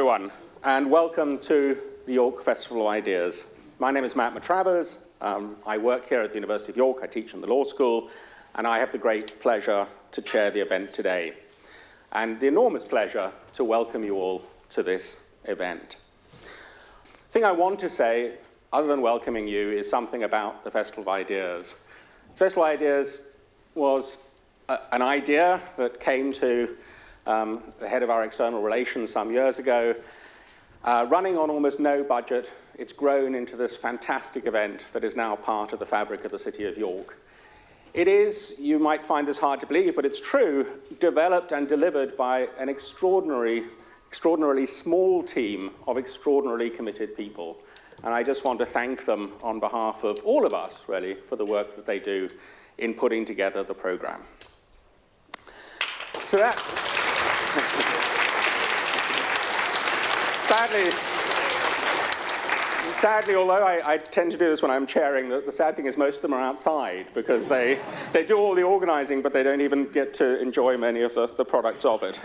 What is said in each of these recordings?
everyone, and welcome to the York Festival of Ideas. My name is Matt Matravers. I work here at the University of York. I teach in the law school, and I have the great pleasure to chair the event today, and the enormous pleasure to welcome you all to this event. The thing I want to say, other than welcoming you, is something about the Festival of Ideas. The Festival of Ideas was an idea that came to the head of our external relations some years ago, running on almost no budget. It's grown into this fantastic event that is now part of the fabric of the city of York. It is, you might find this hard to believe, but it's true, developed and delivered by an extraordinarily small team of extraordinarily committed people. And I just want to thank them on behalf of all of us, really, for the work that they do in putting together the program. So that... Sadly, although I tend to do this when I'm chairing, the sad thing is most of them are outside because they do all the organizing, but they don't even get to enjoy many of the products of it.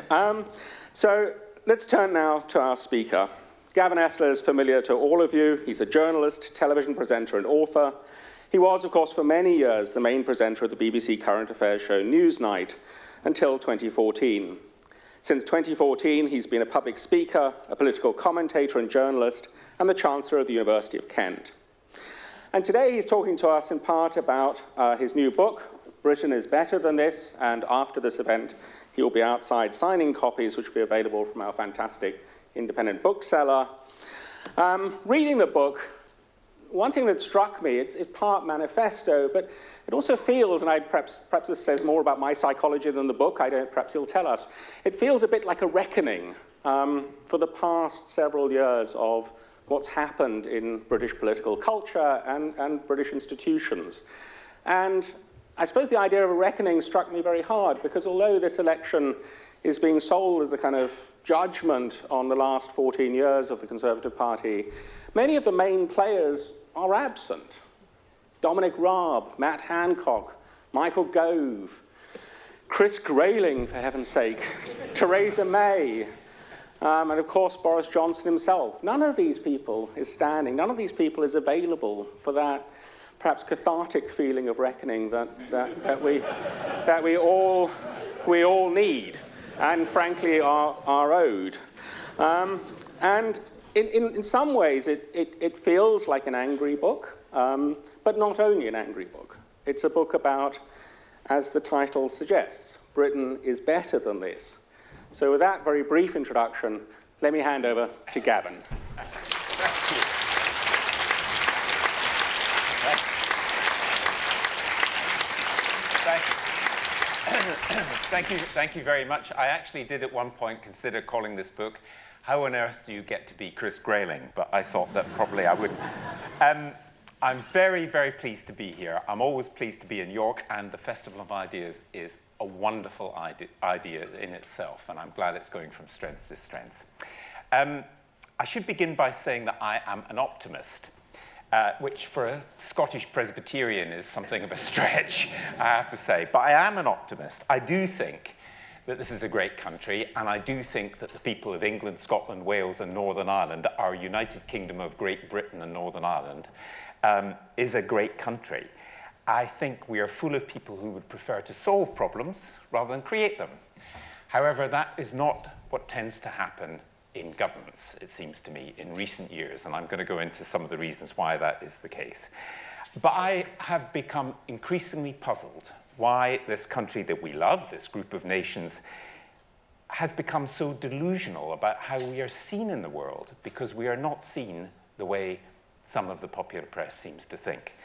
So let's turn now to our speaker. Gavin Esler is familiar to all of you. He's a journalist, television presenter, and author. He was, of course, for many years the main presenter of the BBC current affairs show Newsnight until 2014. Since 2014, he's been a public speaker, a political commentator and journalist, and the Chancellor of the University of Kent. And today he's talking to us in part about his new book, Britain is Better Than This, and after this event, he will be outside signing copies, which will be available from our fantastic independent bookseller. Reading the book, one thing that struck me, it's part manifesto, but it also feels, and perhaps this says more about my psychology than the book, perhaps he'll tell us, it feels a bit like a reckoning for the past several years of what's happened in British political culture and British institutions. And I suppose the idea of a reckoning struck me very hard, because although this election is being sold as a kind of judgment on the last 14 years of the Conservative Party, many of the main players are absent. Dominic Raab, Matt Hancock, Michael Gove, Chris Grayling, for heaven's sake, Theresa May, and of course Boris Johnson himself. None of these people is standing. None of these people is available for that perhaps cathartic feeling of reckoning that we all need, and frankly are owed. And in some ways, it feels like an angry book, but not only an angry book. It's a book about, as the title suggests, Britain is better than this. So with that very brief introduction, let me hand over to Gavin. Thank you very much. I actually did at one point consider calling this book How on Earth Do You Get to Be Chris Grayling? But I thought that probably I wouldn't. I'm very, very pleased to be here. I'm always pleased to be in York, and the Festival of Ideas is a wonderful idea in itself, and I'm glad it's going from strength to strength. I should begin by saying that I am an optimist, which for a Scottish Presbyterian is something of a stretch, I have to say. But I am an optimist. I do think that this is a great country, and I do think that the people of England, Scotland, Wales, and Northern Ireland, our United Kingdom of Great Britain and Northern Ireland, is a great country. I think we are full of people who would prefer to solve problems rather than create them. However, that is not what tends to happen in governments, it seems to me, in recent years, and I'm going to go into some of the reasons why that is the case. But I have become increasingly puzzled why this country that we love, this group of nations, has become so delusional about how we are seen in the world, because we are not seen the way some of the popular press seems to think.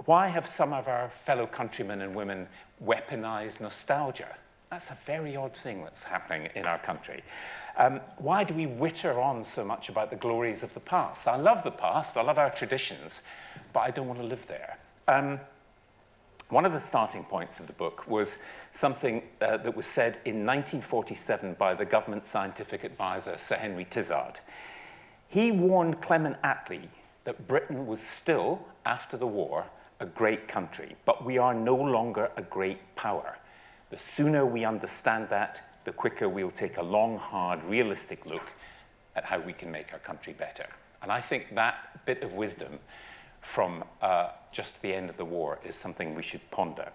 Why have some of our fellow countrymen and women weaponized nostalgia? That's a very odd thing that's happening in our country. Why do we witter on so much about the glories of the past? I love the past, I love our traditions, but I don't want to live there. One of the starting points of the book was something that was said in 1947 by the government scientific advisor, Sir Henry Tizard. He warned Clement Attlee that Britain was still, after the war, a great country, but we are no longer a great power. The sooner we understand that, the quicker we'll take a long, hard, realistic look at how we can make our country better. And I think that bit of wisdom from just the end of the war is something we should ponder.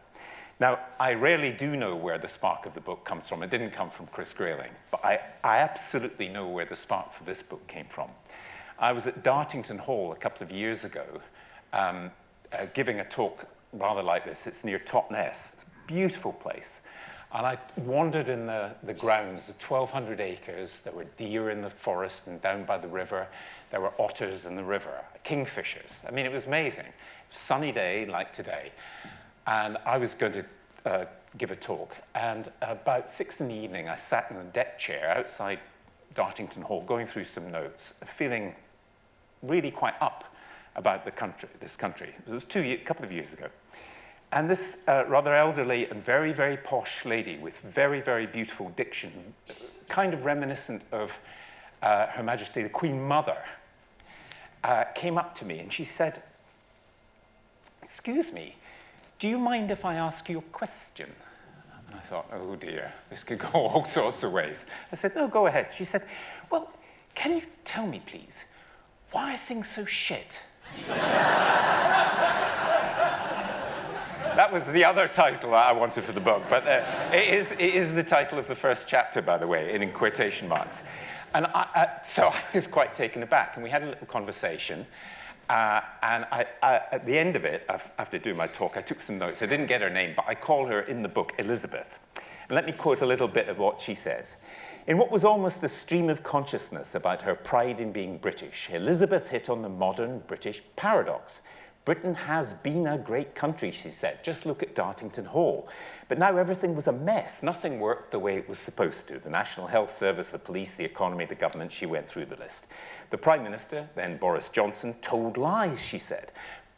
Now, I rarely do know where the spark of the book comes from. It didn't come from Chris Grayling, but I absolutely know where the spark for this book came from. I was at Dartington Hall a couple of years ago giving a talk rather like this. It's near Totnes. It's a beautiful place. And I wandered in the grounds, 1,200 acres. There were deer in the forest and down by the river. There were otters in the river, kingfishers. I mean, it was amazing. Sunny day like today. And I was going to give a talk. And about 6 in the evening, I sat in a deck chair outside Dartington Hall, going through some notes, feeling really quite up about this country. It was a couple of years ago. And this rather elderly and very, very posh lady with very, very beautiful diction, kind of reminiscent of Her Majesty the Queen Mother, came up to me and she said, "Excuse me, do you mind if I ask you a question?" And I thought, oh dear, this could go all sorts of ways. I said, "No, go ahead." She said, "Well, can you tell me, please, why are things so shit?" That was the other title I wanted for the book, but it is the title of the first chapter, by the way, in quotation marks. And so I was quite taken aback, and we had a little conversation. And at the end of it, after doing my talk, I took some notes. I didn't get her name, but I call her in the book Elizabeth. And let me quote a little bit of what she says. "In what was almost a stream of consciousness about her pride in being British, Elizabeth hit on the modern British paradox. Britain has been a great country," she said. "Just look at Dartington Hall. But now everything was a mess. Nothing worked the way it was supposed to. The National Health Service, the police, the economy, the government," she went through the list. "The Prime Minister, then Boris Johnson, told lies," she said.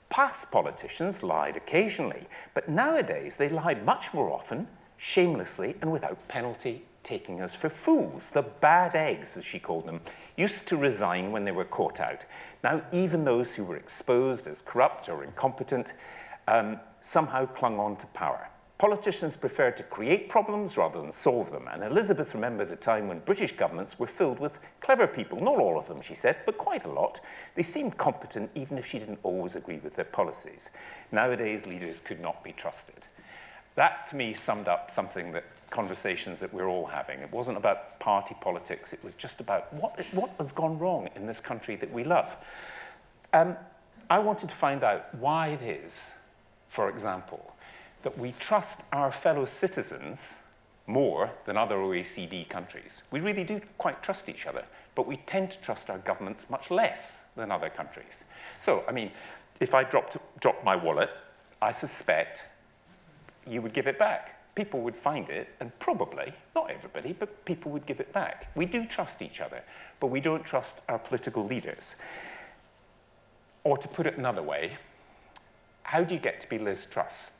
"Past politicians lied occasionally, but nowadays they lied much more often, shamelessly and without penalty, taking us for fools. The bad eggs, as she called them, used to resign when they were caught out. Now even those who were exposed as corrupt or incompetent somehow clung on to power. Politicians preferred to create problems rather than solve them, and Elizabeth remembered a time when British governments were filled with clever people. Not all of them," she said, "but quite a lot. They seemed competent even if she didn't always agree with their policies. Nowadays, leaders could not be trusted." That, to me, summed up conversations that we're all having. It wasn't about party politics. It was just about what has gone wrong in this country that we love. I wanted to find out why it is, for example, that we trust our fellow citizens more than other OECD countries. We really do quite trust each other, but we tend to trust our governments much less than other countries. So, I mean, if I dropped my wallet, I suspect you would give it back. People would find it, and probably, not everybody, but people would give it back. We do trust each other, but we don't trust our political leaders. Or to put it another way, how do you get to be Liz Truss?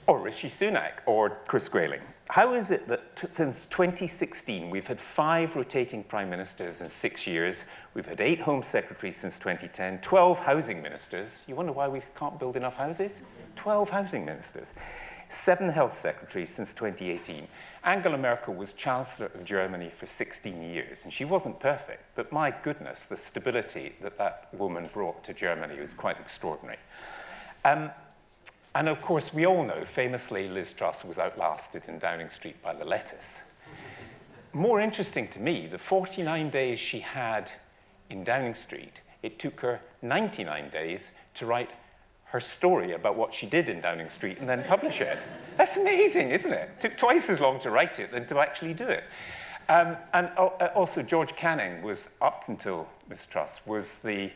Or Rishi Sunak, or Chris Grayling? How is it that since 2016, we've had 5 rotating prime ministers in 6 years, we've had 8 home secretaries since 2010, 12 housing ministers. You wonder why we can't build enough houses? 12 housing ministers. 7 health secretaries since 2018. Angela Merkel was Chancellor of Germany for 16 years, and she wasn't perfect, but my goodness, the stability that woman brought to Germany was quite extraordinary. And of course, we all know, famously, Liz Truss was outlasted in Downing Street by the lettuce. More interesting to me, the 49 days she had in Downing Street, it took her 99 days to write her story about what she did in Downing Street and then publish it. That's amazing, isn't it? It took twice as long to write it than to actually do it. And also, George Canning was, up until Ms. Truss, was the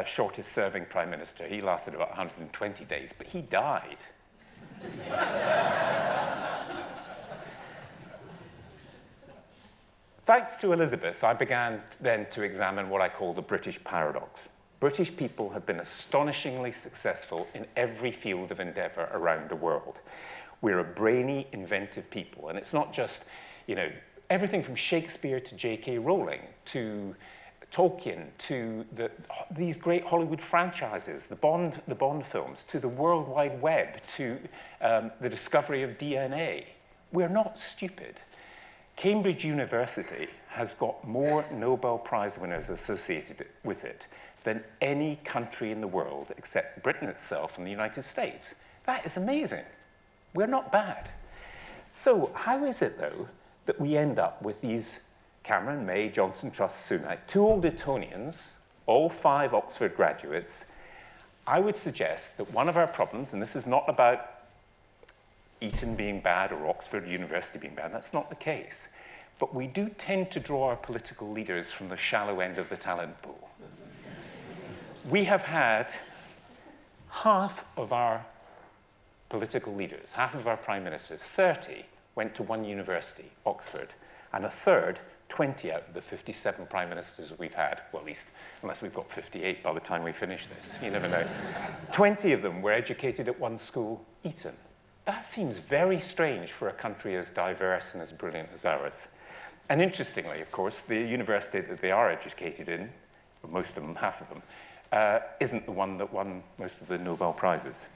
shortest serving prime minister. He lasted about 120 days, but he died. Thanks to Elizabeth, I began then to examine what I call the British paradox. British people have been astonishingly successful in every field of endeavor around the world. We're a brainy, inventive people, and it's not just, everything from Shakespeare to J.K. Rowling to Tolkien, to these great Hollywood franchises, the Bond films, to the World Wide Web, to the discovery of DNA. We're not stupid. Cambridge University has got more Nobel Prize winners associated with it than any country in the world except Britain itself and the United States. That is amazing. We're not bad. So how is it, though, that we end up with these Cameron, May, Johnson, Truss, Sunak, 2 old Etonians, all 5 Oxford graduates? I would suggest that one of our problems, and this is not about Eton being bad or Oxford University being bad, that's not the case. But we do tend to draw our political leaders from the shallow end of the talent pool. We have had half of our political leaders, half of our prime ministers, 30, went to one university, Oxford, and a third, 20 out of the 57 prime ministers we've had, well, at least, unless we've got 58 by the time we finish this, you never know. 20 of them were educated at one school, Eton. That seems very strange for a country as diverse and as brilliant as ours. And interestingly, of course, the university that they are educated in, most of them, half of them, isn't the one that won most of the Nobel Prizes.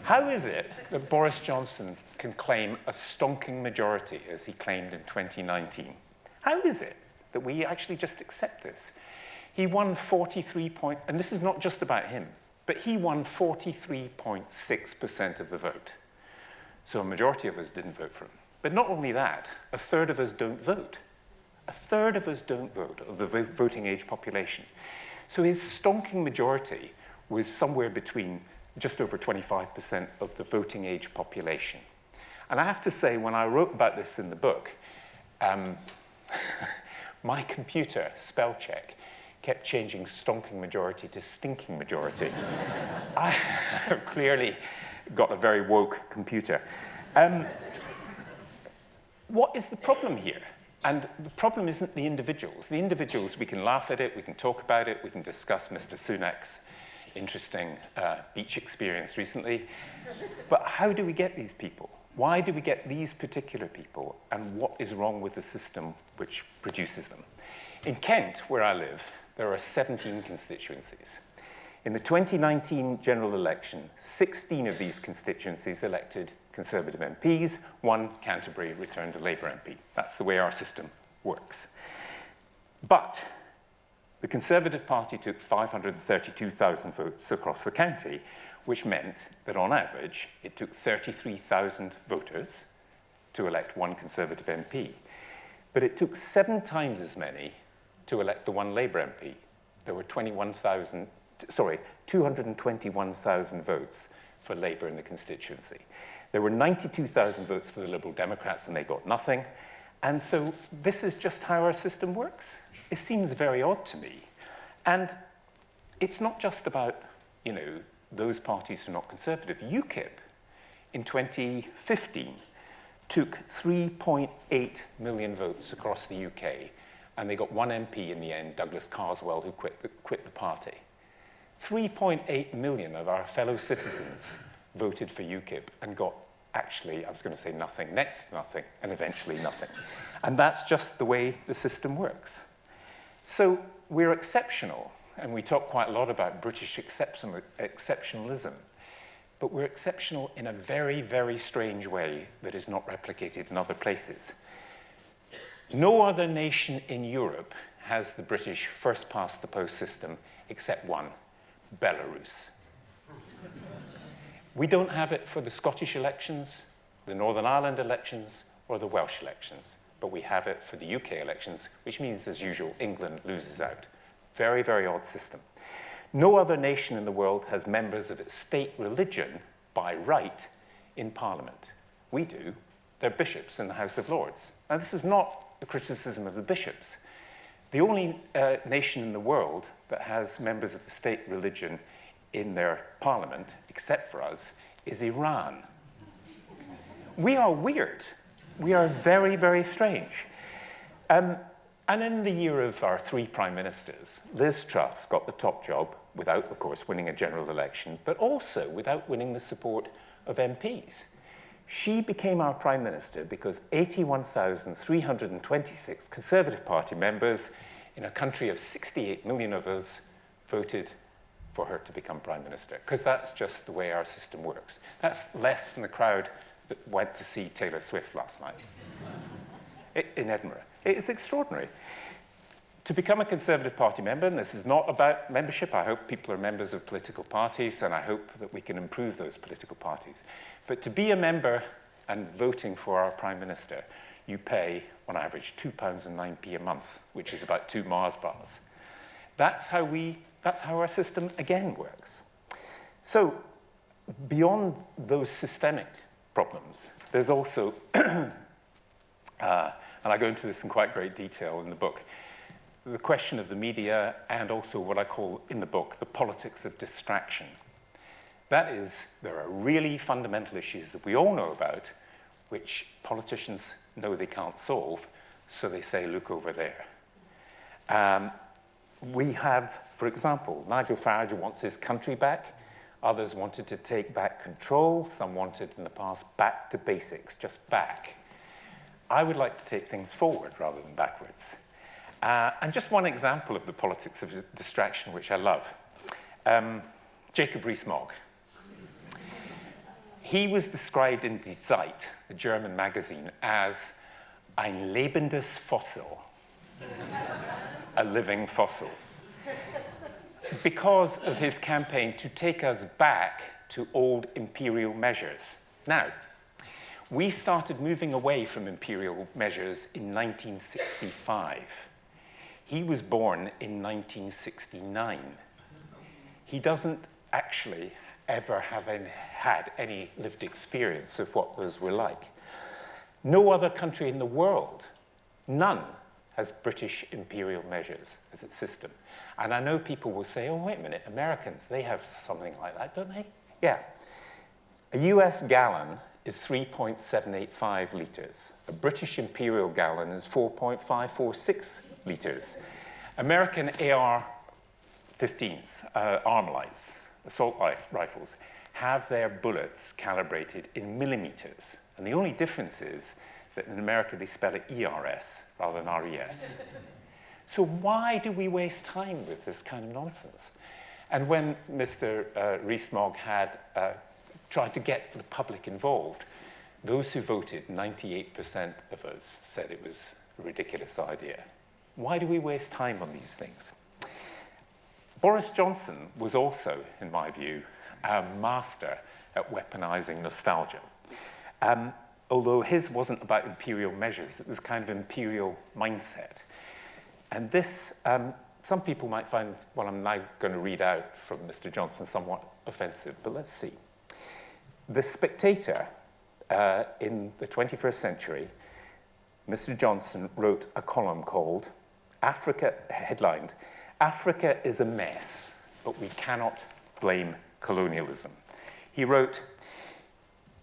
How is it that Boris Johnson can claim a stonking majority, as he claimed in 2019? How is it that we actually just accept this? He won 43 and this is not just about him, but he won 43.6% of the vote. So a majority of us didn't vote for him. But not only that, a third of us don't vote. A third of us don't vote, of the voting age population. So his stonking majority was somewhere between just over 25% of the voting age population. And I have to say, when I wrote about this in the book, my computer, spell check, kept changing stonking majority to stinking majority. I have clearly got a very woke computer. What is the problem here? And the problem isn't the individuals. The individuals, we can laugh at it, we can talk about it, we can discuss Mr. Sunak's interesting beach experience recently. But how do we get these people? Why do we get these particular people? And what is wrong with the system which produces them? In Kent, where I live, there are 17 constituencies. In the 2019 general election, 16 of these constituencies elected Conservative MPs, 1 Canterbury returned a Labour MP. That's the way our system works. But the Conservative Party took 532,000 votes across the county, which meant that on average, it took 33,000 voters to elect 1 Conservative MP. But it took 7 times as many to elect the 1 Labour MP. There were 221,000 votes for Labour in the constituency. There were 92,000 votes for the Liberal Democrats, and they got nothing. And so this is just how our system works. It seems very odd to me. And it's not just about, you know, those parties who are not conservative. UKIP, in 2015, took 3.8 million votes across the UK, and they got 1 MP in the end, Douglas Carswell, who quit the party. 3.8 million of our fellow citizens voted for UKIP and got actually, I was going to say nothing, next to nothing, and eventually nothing. And that's just the way the system works. So we're exceptional, and we talk quite a lot about British exceptionalism, but we're exceptional in a very, very strange way that is not replicated in other places. No other nation in Europe has the British first-past-the-post system except one, Belarus. We don't have it for the Scottish elections, the Northern Ireland elections, or the Welsh elections, but we have it for the UK elections, which means, as usual, England loses out. Very, very odd system. No other nation in the world has members of its state religion by right in Parliament. We do. They're bishops in the House of Lords. Now, this is not a criticism of the bishops. The only nation in the world that has members of the state religion in their parliament, except for us, is Iran. We are weird. We are very, very strange. And in the year of our 3 prime ministers, Liz Truss got the top job without, of course, winning a general election, but also without winning the support of MPs. She became our prime minister because 81,326 Conservative Party members in a country of 68 million of us voted for her to become prime minister, because that's just the way our system works. That's less than the crowd that went to see Taylor Swift last night. in Edinburgh. It is extraordinary. To become a Conservative Party member, and this is not about membership, I hope people are members of political parties, and I hope that we can improve those political parties. But to be a member and voting for our Prime Minister, you pay, on average, £2.09 a month, which is about 2 Mars bars. That's how our system, again, works. So, beyond those systemic problems, there's also, and I go into this in quite great detail in the book, the question of the media and also what I call in the book the politics of distraction. That is, there are really fundamental issues that we all know about, which politicians know they can't solve, so they say, look over there. We have, for example, Nigel Farage wants his country back. Others wanted to take back control. Some wanted, in the past, back to basics, just back. I would like to take things forward rather than backwards. And just one example of the politics of distraction, which I love. Jacob Rees-Mogg. He was described in Die Zeit, the German magazine, as ein lebendes Fossil, a living fossil, because of his campaign to take us back to old imperial measures. Now, we started moving away from imperial measures in 1965. He was born in 1969. He doesn't actually ever have had any lived experience of what those were like. No other country in the world, none, has British imperial measures as its system. And I know people will say, oh, wait a minute, Americans, they have something like that, don't they? Yeah. A US gallon is 3.785 litres. A British imperial gallon is 4.546 litres. American AR-15s, Armalite, assault rifles, have their bullets calibrated in millimeters. And the only difference is that in America they spell it ERS rather than RES. So why do we waste time with this kind of nonsense? And when Mr. Rees-Mogg had tried to get the public involved, those who voted, 98% of us, said it was a ridiculous idea. Why do we waste time on these things? Boris Johnson was also, in my view, a master at weaponizing nostalgia. Although his wasn't about imperial measures, it was kind of imperial mindset. And this, some people might find what I'm now going to read out from Mr. Johnson somewhat offensive, but let's see. The Spectator, in the 21st century, Mr. Johnson wrote a column called Africa, headlined, Africa is a mess, but we cannot blame colonialism. He wrote,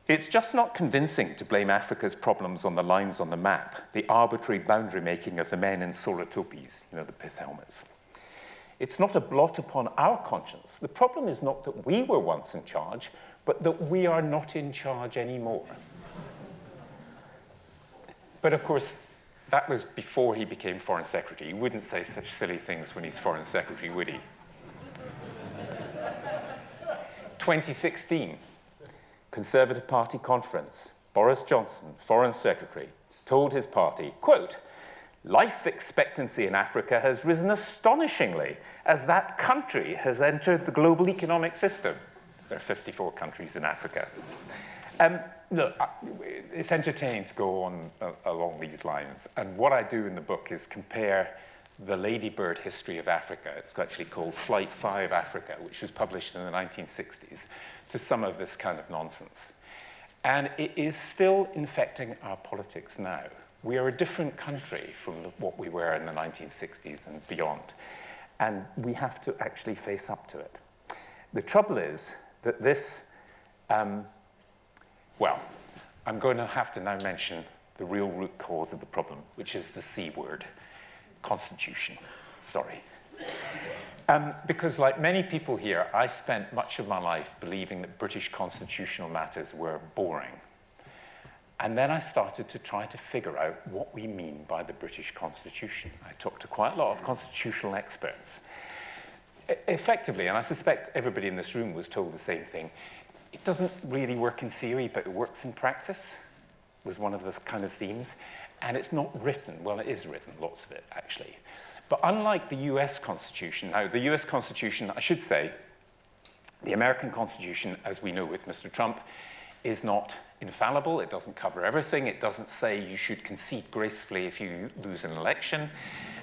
it's just not convincing to blame Africa's problems on the lines on the map, the arbitrary boundary making of the men in solar topis, you know, the pith helmets. It's not a blot upon our conscience. The problem is not that we were once in charge, but that we are not in charge anymore. But of course, that was before he became Foreign Secretary. He wouldn't say such silly things when he's Foreign Secretary, would he? 2016, Conservative Party conference. Boris Johnson, Foreign Secretary, told his party, quote, life expectancy in Africa has risen astonishingly as that country has entered the global economic system. There are 54 countries in Africa. Look, it's entertaining to go on along these lines. And what I do in the book is compare the ladybird history of Africa. It's actually called Flight 5 Africa, which was published in the 1960s, to some of this kind of nonsense. And it is still infecting our politics now. We are a different country from what we were in the 1960s and beyond. And we have to actually face up to it. The trouble is that this, well, I'm going to have to now mention the real root cause of the problem, which is the C word, constitution. Sorry. Because like many people here, I spent much of my life believing that British constitutional matters were boring. And then I started to try to figure out what we mean by the British Constitution. I talked to quite a lot of constitutional experts. Effectively, and I suspect everybody in this room was told the same thing, it doesn't really work in theory, but it works in practice. was one of the kind of themes. And it's not written. Well, it is written, lots of it, actually. But unlike the US Constitution, now the US Constitution, I should say, the American Constitution, as we know with Mr. Trump, is not infallible. It doesn't cover everything. It doesn't say you should concede gracefully if you lose an election.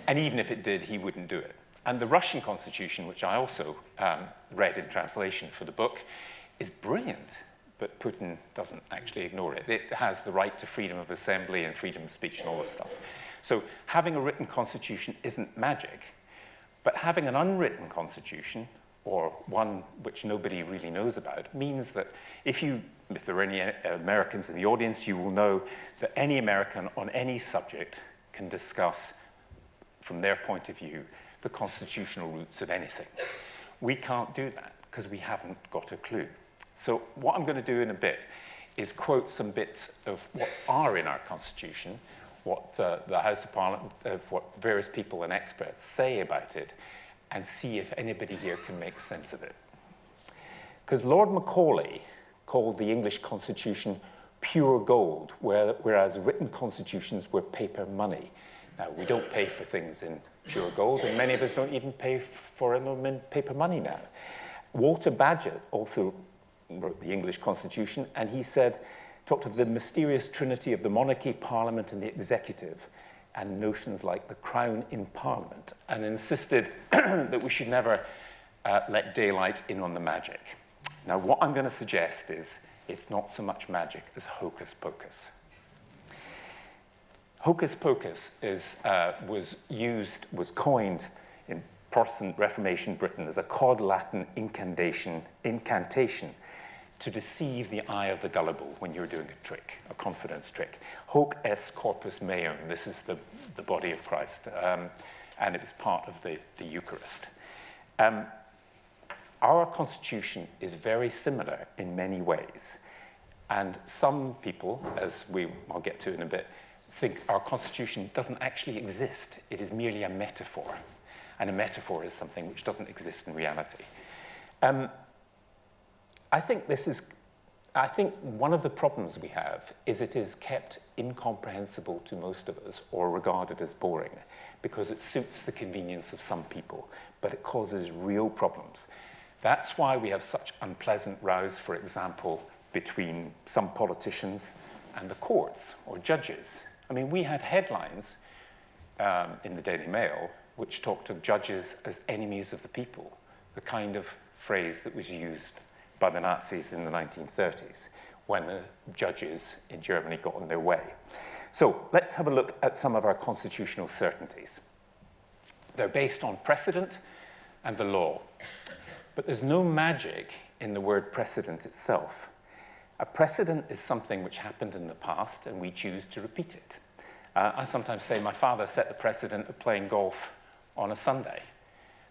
And even if it did, he wouldn't do it. And the Russian Constitution, which I also read in translation for the book, is brilliant. But Putin doesn't actually ignore it. It has the right to freedom of assembly and freedom of speech and all this stuff. So having a written constitution isn't magic, but having an unwritten constitution, or one which nobody really knows about, means that if there are any Americans in the audience, you will know that any American on any subject can discuss, from their point of view, the constitutional roots of anything. We can't do that because we haven't got a clue. So what I'm going to do in a bit is quote some bits of what are in our Constitution, what the House of Parliament, what various people and experts say about it, and see if anybody here can make sense of it. Because Lord Macaulay called the English Constitution pure gold, whereas written constitutions were paper money. Now, we don't pay for things in pure gold, and many of us don't even pay for them in paper money now. Walter Bagehot also wrote the English Constitution, and he talked of the mysterious trinity of the monarchy, parliament, and the executive, and notions like the crown in parliament, and insisted that we should never let daylight in on the magic. Now, what I'm going to suggest is it's not so much magic as hocus pocus. Hocus pocus was coined in Protestant Reformation Britain as a cod Latin incantation to deceive the eye of the gullible when you're doing a trick, a confidence trick. Hoc est corpus meum, this is the body of Christ, and it was part of the Eucharist. Our Constitution is very similar in many ways, and some people, as I'll get to in a bit, think our Constitution doesn't actually exist. It is merely a metaphor, and a metaphor is something which doesn't exist in reality. I think one of the problems we have is it is kept incomprehensible to most of us or regarded as boring because it suits the convenience of some people, but it causes real problems. That's why we have such unpleasant rows, for example, between some politicians and the courts or judges. I mean, we had headlines in the Daily Mail which talked of judges as enemies of the people, the kind of phrase that was used by the Nazis in the 1930s when the judges in Germany got in their way. So let's have a look at some of our constitutional certainties. They're based on precedent and the law. But there's no magic in the word precedent itself. A precedent is something which happened in the past and we choose to repeat it. I sometimes say my father set the precedent of playing golf on a Sunday.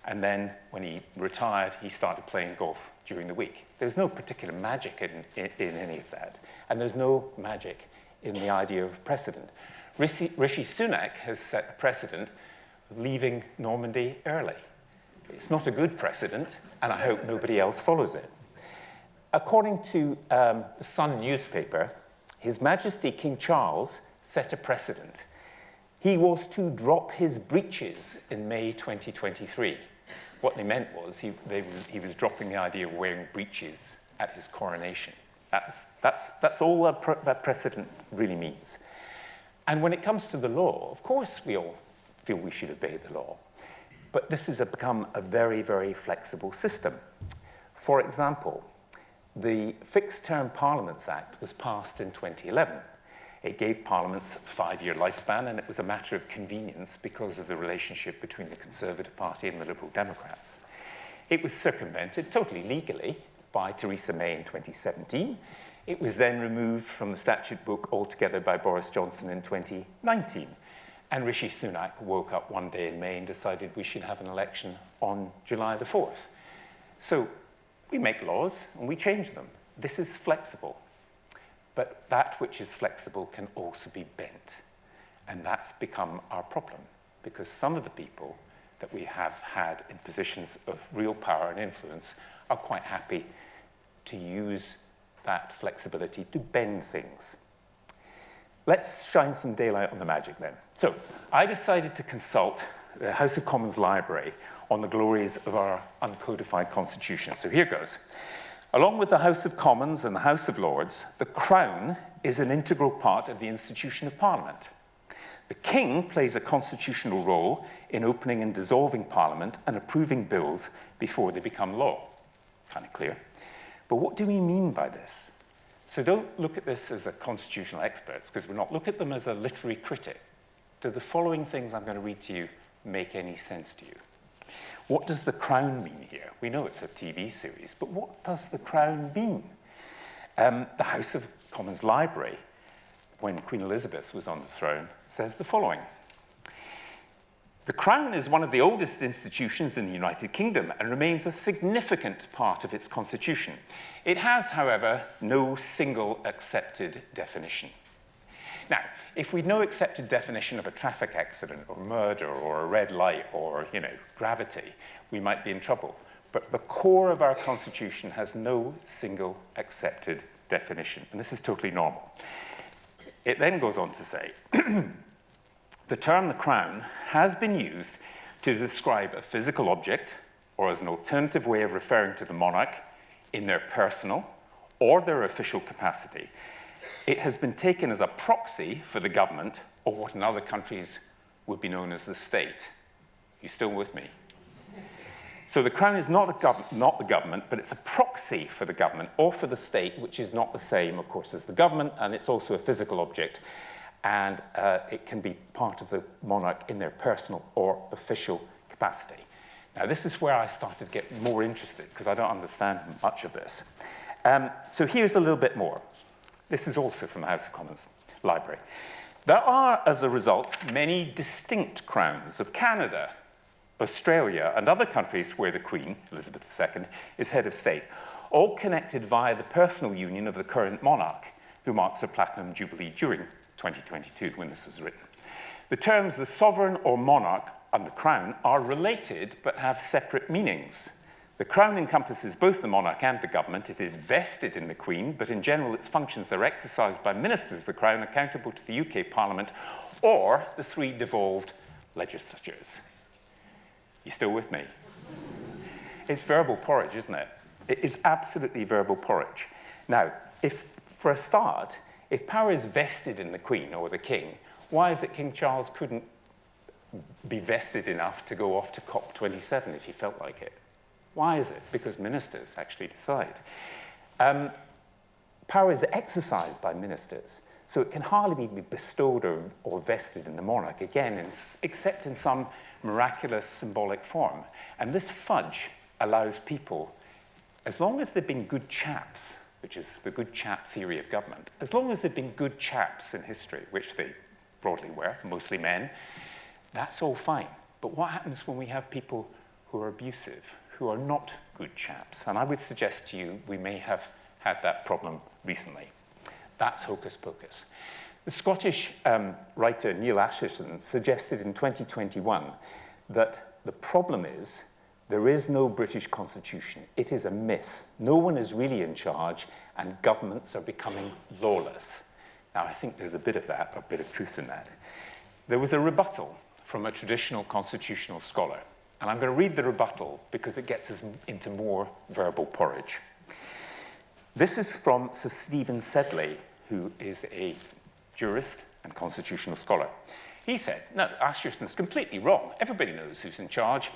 And then when he retired, he started playing golf during the week. There's no particular magic in any of that. And there's no magic in the idea of precedent. Rishi Sunak has set a precedent of leaving Normandy early. It's not a good precedent, and I hope nobody else follows it. According to the Sun newspaper, His Majesty King Charles set a precedent. He was to drop his breeches in May 2023. What they meant was he was dropping the idea of wearing breeches at his coronation. That's all that precedent really means. And when it comes to the law, of course we all feel we should obey the law. But this has become a very, very flexible system. For example, the Fixed Term Parliaments Act was passed in 2011. It gave parliaments a 5-year lifespan, and it was a matter of convenience because of the relationship between the Conservative Party and the Liberal Democrats. It was circumvented totally legally by Theresa May in 2017. It was then removed from the statute book altogether by Boris Johnson in 2019. And Rishi Sunak woke up one day in May and decided we should have an election on July the 4th. So we make laws and we change them. This is flexible. But that which is flexible can also be bent. And that's become our problem, because some of the people that we have had in positions of real power and influence are quite happy to use that flexibility to bend things. let's shine some daylight on the magic then. So I decided to consult the House of Commons Library on the glories of our uncodified constitution. So here goes. Along with the House of Commons and the House of Lords, the Crown is an integral part of the institution of Parliament. The King plays a constitutional role in opening and dissolving Parliament and approving bills before they become law. Kind of clear. But what do we mean by this? So don't look at this as a constitutional experts, because we're not. Look at them as a literary critic. Do the following things I'm going to read to you make any sense to you? What does the Crown mean here? We know it's a TV series, but what does the Crown mean? The House of Commons Library, when Queen Elizabeth was on the throne, says the following. The Crown is one of the oldest institutions in the United Kingdom and remains a significant part of its constitution. It has, however, no single accepted definition. Now, if we'd no accepted definition of a traffic accident or murder or a red light or, gravity, we might be in trouble. But the core of our constitution has no single accepted definition, and this is totally normal. It then goes on to say, the term the Crown has been used to describe a physical object or as an alternative way of referring to the monarch in their personal or their official capacity. It has been taken as a proxy for the government, or what in other countries would be known as the state. You still with me? So the Crown is not the government, but it's a proxy for the government or for the state, which is not the same, of course, as the government, and it's also a physical object. And it can be part of the monarch in their personal or official capacity. Now, this is where I started to get more interested, because I don't understand much of this. So here's a little bit more. This is also from the House of Commons Library. There are, as a result, many distinct crowns of Canada, Australia, and other countries where the Queen, Elizabeth II, is head of state, all connected via the personal union of the current monarch, who marks a platinum jubilee during 2022, when this was written. The terms the sovereign or monarch and the Crown are related, but have separate meanings. The Crown encompasses both the monarch and the government. It is vested in the Queen, but in general its functions are exercised by ministers of the Crown accountable to the UK Parliament or the three devolved legislatures. You still with me? It's verbal porridge, isn't it? It is absolutely verbal porridge. Now, for a start, if power is vested in the Queen or the King, why is it King Charles couldn't be vested enough to go off to COP27 if he felt like it? Why is it? Because ministers actually decide. Power is exercised by ministers, so it can hardly be bestowed or vested in the monarch, again, except in some miraculous symbolic form. And this fudge allows people, as long as they've been good chaps, which is the good chap theory of government, as long as they've been good chaps in history, which they broadly were, mostly men, that's all fine. But what happens when we have people who are abusive, who are not good chaps? And I would suggest to you we may have had that problem recently. That's hocus pocus. The Scottish writer Neil Acheson suggested in 2021 that the problem is there is no British constitution. It is a myth. No one is really in charge, and governments are becoming lawless. Now, I think there's a bit of that, a bit of truth in that. There was a rebuttal from a traditional constitutional scholar, and I'm going to read the rebuttal because it gets us into more verbal porridge. This is from Sir Stephen Sedley, who is a jurist and constitutional scholar. He said, no, Acherson's completely wrong. Everybody knows who's in charge.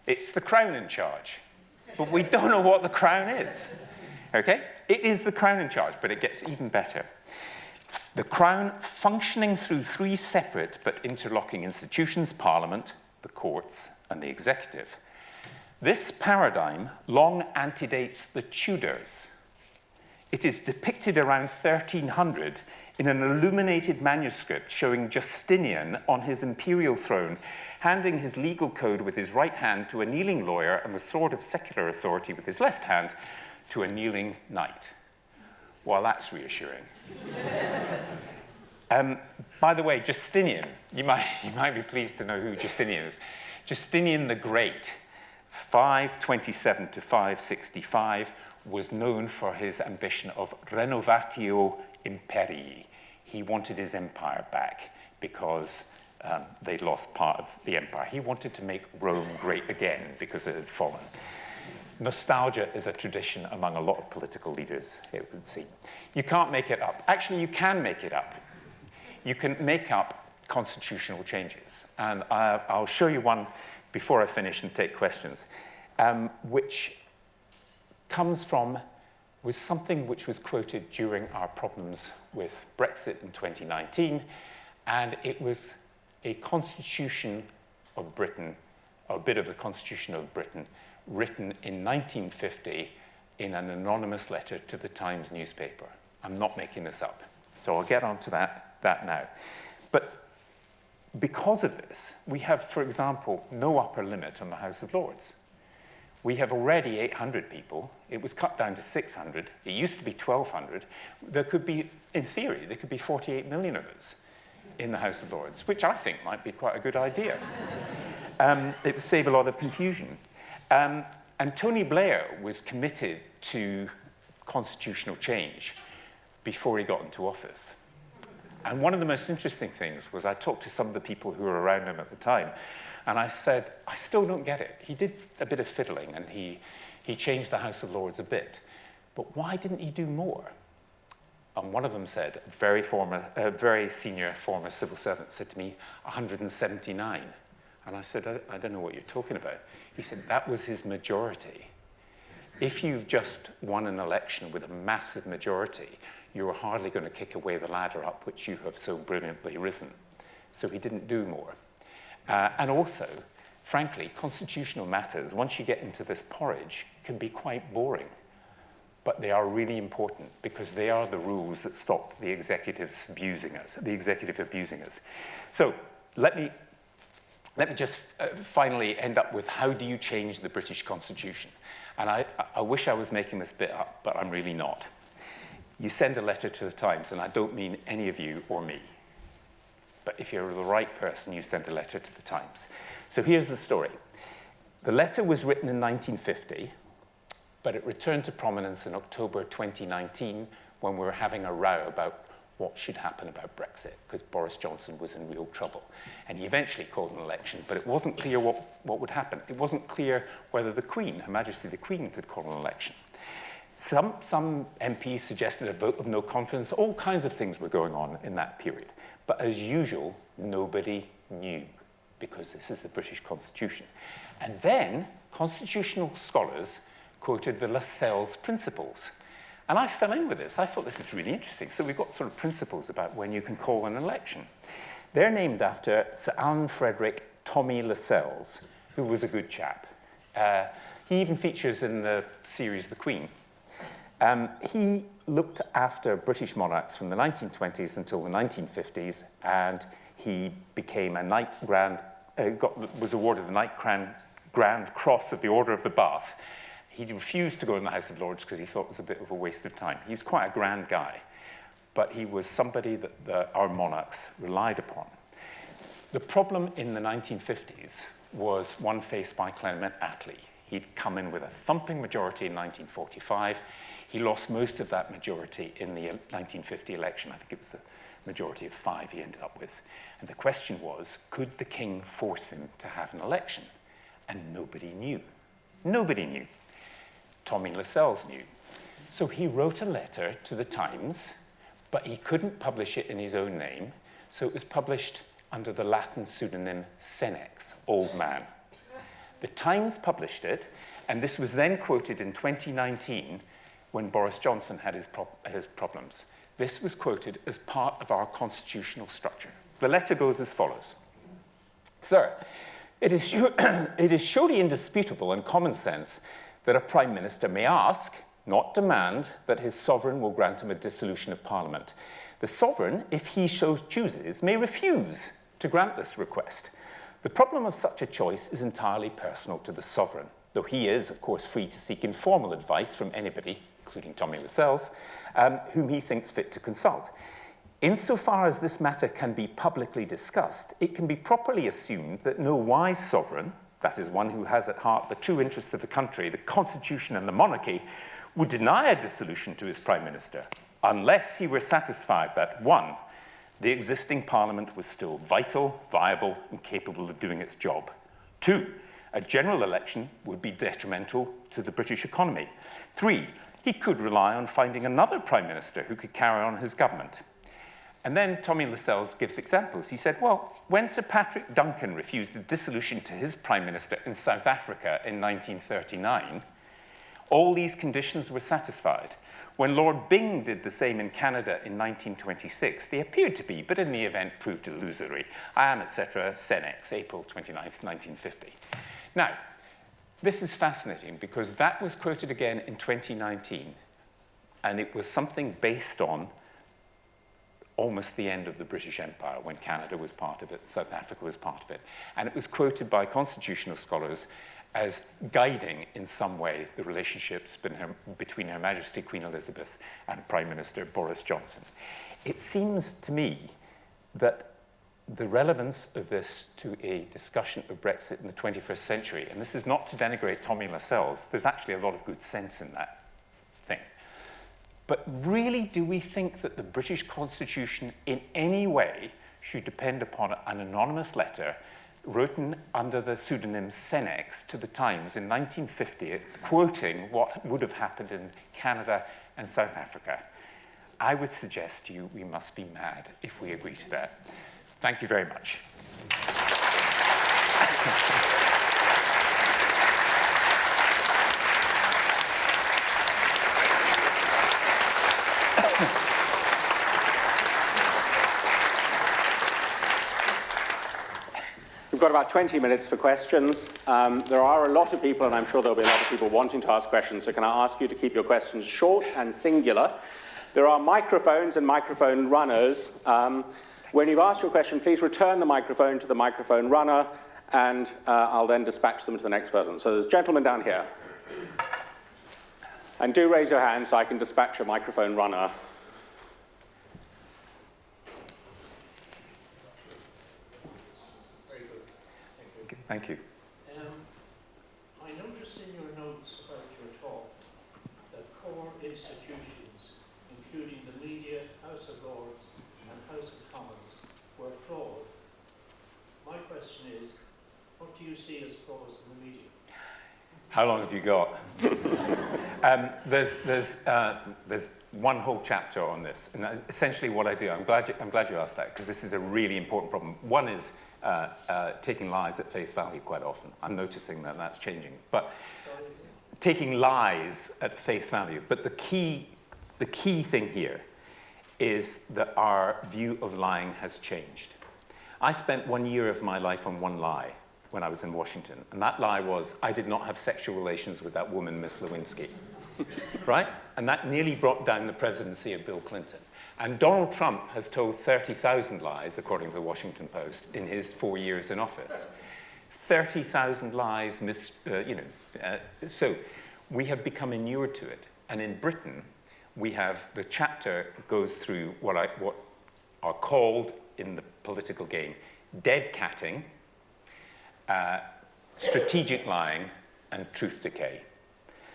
It's the Crown in charge. But we don't know what the Crown is. Okay? It is the Crown in charge, but it gets even better. The Crown functioning through three separate but interlocking institutions, Parliament, the courts, and the executive. This paradigm long antedates the Tudors. It is depicted around 1300 in an illuminated manuscript showing Justinian on his imperial throne, handing his legal code with his right hand to a kneeling lawyer and the sword of secular authority with his left hand to a kneeling knight. Well, that's reassuring. By the way, Justinian, you might be pleased to know who Justinian is. Justinian the Great, 527 to 565, was known for his ambition of renovatio imperii. he wanted his empire back because they'd lost part of the empire. He wanted to make Rome great again because it had fallen. Nostalgia is a tradition among a lot of political leaders, it would seem. You can't make it up. Actually, you can make it up. You can make up constitutional changes. And I'll show you one before I finish and take questions, which was something which was quoted during our problems with Brexit in 2019, and it was a constitution of Britain, or a bit of the Constitution of Britain, written in 1950 in an anonymous letter to the Times newspaper. I'm not making this up. So I'll get on to that now. But because of this, we have, for example, no upper limit on the House of Lords. We have already 800 people. It was cut down to 600. It used to be 1,200. There could be, in theory, there could be 48 million of us in the House of Lords, which I think might be quite a good idea. It would save a lot of confusion. And Tony Blair was committed to constitutional change before he got into office. And one of the most interesting things was I talked to some of the people who were around him at the time, and I said, I still don't get it. He did a bit of fiddling, and he changed the House of Lords a bit. But why didn't he do more? And one of them said, a very senior former civil servant said to me, 179. And I said, I don't know what you're talking about. He said, that was his majority. If you've just won an election with a massive majority, you're hardly going to kick away the ladder up which you have so brilliantly risen. So he didn't do more. And also, frankly, constitutional matters, once you get into this porridge, can be quite boring. But they are really important because they are the rules that stop the executive abusing us. So let me just finally end up with how do you change the British Constitution? And I wish I was making this bit up, but I'm really not. You send a letter to the Times, and I don't mean any of you or me. But if you're the right person, you send a letter to the Times. So here's the story. The letter was written in 1950, but it returned to prominence in October 2019 when we were having a row about what should happen about Brexit, because Boris Johnson was in real trouble. And he eventually called an election, but it wasn't clear what would happen. It wasn't clear whether the Queen, Her Majesty the Queen, could call an election. Some MPs suggested a vote of no confidence. All kinds of things were going on in that period. But as usual, nobody knew, because this is the British Constitution. And then constitutional scholars quoted the Lascelles principles. And I fell in with this. I thought this is really interesting. So we've got sort of principles about when you can call an election. They're named after Sir Alan Frederick Tommy Lascelles, who was a good chap. He even features in the series The Queen. He looked after British monarchs from the 1920s until the 1950s, and he became a Knight Grand, was awarded the Knight Grand Cross of the Order of the Bath. He refused to go in the House of Lords because he thought it was a bit of a waste of time. He was quite a grand guy, but he was somebody that our monarchs relied upon. The problem in the 1950s was one faced by Clement Attlee. He'd come in with a thumping majority in 1945. He lost most of that majority in the 1950 election. I think it was the majority of 5 he ended up with. And the question was, could the king force him to have an election? And nobody knew. Nobody knew. Tommy Lascelles knew. So he wrote a letter to the Times, but he couldn't publish it in his own name, so it was published under the Latin pseudonym Senex, old man. The Times published it, and this was then quoted in 2019 when Boris Johnson had his problems. This was quoted as part of our constitutional structure. The letter goes as follows. Sir, it is surely indisputable and common sense that a Prime Minister may ask, not demand, that his sovereign will grant him a dissolution of Parliament. The sovereign, if he so chooses, may refuse to grant this request. The problem of such a choice is entirely personal to the sovereign, though he is, of course, free to seek informal advice from anybody, including Tommy Lascelles, whom he thinks fit to consult. Insofar as this matter can be publicly discussed, it can be properly assumed that no wise sovereign, that is, one who has at heart the true interests of the country, the constitution and the monarchy, would deny a dissolution to his prime minister, unless he were satisfied that, 1, The existing parliament was still vital, viable, and capable of doing its job. 2, a general election would be detrimental to the British economy. 3, he could rely on finding another prime minister who could carry on his government. And then Tommy Lascelles gives examples. He said, well, when Sir Patrick Duncan refused the dissolution to his prime minister in South Africa in 1939, all these conditions were satisfied. When Lord Byng did the same in Canada in 1926, they appeared to be, but in the event proved illusory. I am, etc., Senex, April 29th, 1950. Now, this is fascinating because that was quoted again in 2019, and it was something based on almost the end of the British Empire, when Canada was part of it, South Africa was part of it. And it was quoted by constitutional scholars as guiding in some way the relationships between Her Majesty Queen Elizabeth and Prime Minister Boris Johnson. It seems to me that the relevance of this to a discussion of Brexit in the 21st century, and this is not to denigrate Tommy Lascelles, there's actually a lot of good sense in that thing. But really, do we think that the British Constitution in any way should depend upon an anonymous letter written under the pseudonym Senex to the Times in 1950, quoting what would have happened in Canada and South Africa? I would suggest to you we must be mad if we agree to that. Thank you very much. We've got about 20 minutes for questions. There are a lot of people, and I'm sure there'll be a lot of people wanting to ask questions, so can I ask you to keep your questions short and singular? There are microphones and microphone runners. When you've asked your question, please return the microphone to the microphone runner, and I'll then dispatch them to the next person. So there's a gentleman down here. And do raise your hand so I can dispatch a microphone runner. Thank you. I noticed in your notes about your talk that core institutions, including the media, House of Lords and House of Commons, were flawed. My question is, what do you see as flaws in the media? How long have you got? There's one whole chapter on this, and essentially what I do, I'm glad you asked that, because this is a really important problem. One is taking lies at face value quite often. I'm noticing that that's changing. But taking lies at face value. But the key thing here is that our view of lying has changed. I spent 1 year of my life on one lie when I was in Washington, and that lie was I did not have sexual relations with that woman, Miss Lewinsky, right? And that nearly brought down the presidency of Bill Clinton. And Donald Trump has told 30,000 lies, according to the Washington Post, in his 4 years in office. 30,000 lies, so we have become inured to it. And in Britain, we have, the chapter goes through what are called in the political game, dead catting, strategic lying, and truth decay.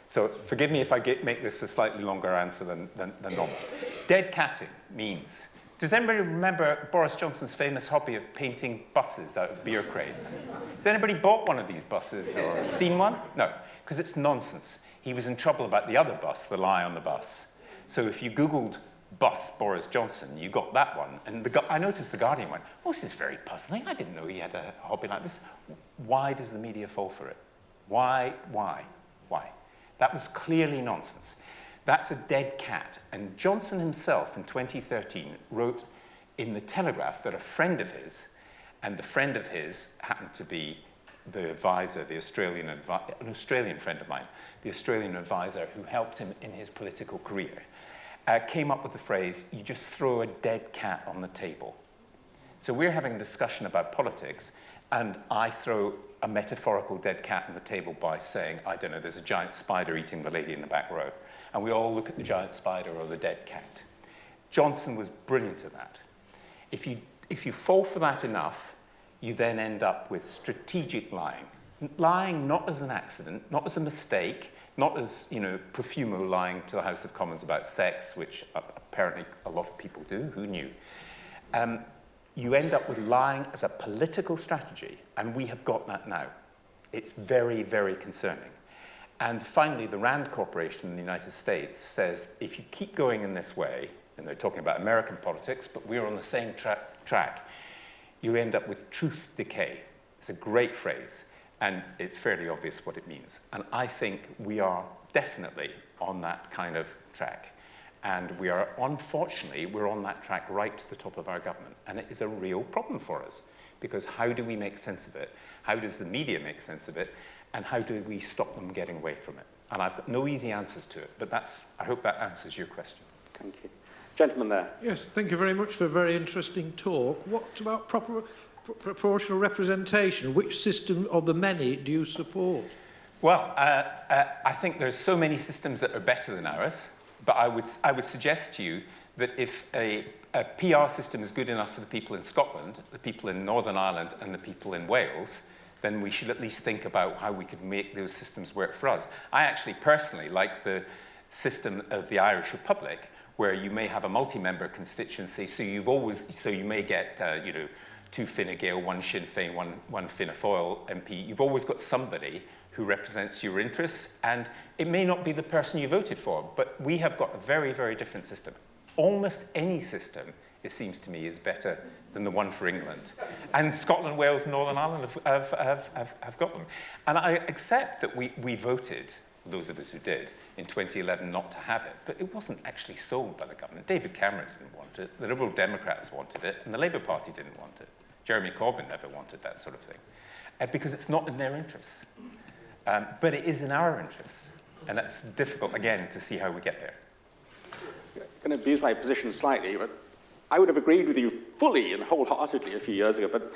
So forgive me if I make this a slightly longer answer than normal. Dead catting means, does anybody remember Boris Johnson's famous hobby of painting buses out of beer crates? Has anybody bought one of these buses or seen one? No, because it's nonsense. He was in trouble about the other bus, the lie on the bus. So if you Googled bus Boris Johnson, you got that one. And I noticed the Guardian went, oh, this is very puzzling. I didn't know he had a hobby like this. Why does the media fall for it? Why? That was clearly nonsense. That's a dead cat. And Johnson himself in 2013 wrote in the Telegraph that a friend of his, and the friend of his happened to be the advisor, an Australian friend of mine, the Australian advisor who helped him in his political career, came up with the phrase, you just throw a dead cat on the table. So we're having a discussion about politics, and I throw a metaphorical dead cat on the table by saying, I don't know, there's a giant spider eating the lady in the back row. And we all look at the giant spider or the dead cat. Johnson was brilliant at that. If you fall for that enough, you then end up with strategic lying. Lying not as an accident, not as a mistake, not as, Profumo lying to the House of Commons about sex, which apparently a lot of people do, who knew? you end up with lying as a political strategy, and we have got that now. It's very, very concerning. And finally, the Rand Corporation in the United States says, if you keep going in this way, and they're talking about American politics, but we're on the same track, you end up with truth decay. It's a great phrase, and it's fairly obvious what it means. And I think we are definitely on that kind of track. And we are, unfortunately, we're on that track right to the top of our government. And it is a real problem for us, because how do we make sense of it? How does the media make sense of it? And how do we stop them getting away from it? And I've got no easy answers to it, but I hope that answers your question. Thank you. Gentleman there. Yes, thank you very much for a very interesting talk. What about proportional representation? Which system of the many do you support? Well, I think there's so many systems that are better than ours, but I would suggest to you that if a PR system is good enough for the people in Scotland, the people in Northern Ireland, and the people in Wales, then we should at least think about how we could make those systems work for us. I actually personally like the system of the Irish Republic, where you may have a multi-member constituency, so you may get two Fine Gael, one Sinn Féin, one Fianna Fáil MP. You've always got somebody who represents your interests, and it may not be the person you voted for, but we have got a very, very different system. Almost any system, it seems to me, is better than the one for England. And Scotland, Wales, and Northern Ireland have got them. And I accept that we voted, those of us who did, in 2011 not to have it, but it wasn't actually sold by the government. David Cameron didn't want it, the Liberal Democrats wanted it, and the Labour Party didn't want it. Jeremy Corbyn never wanted that sort of thing, because it's not in their interests. But it is in our interests, and that's difficult, again, to see how we get there. I'm going to abuse my position slightly, but I would have agreed with you fully and wholeheartedly a few years ago, but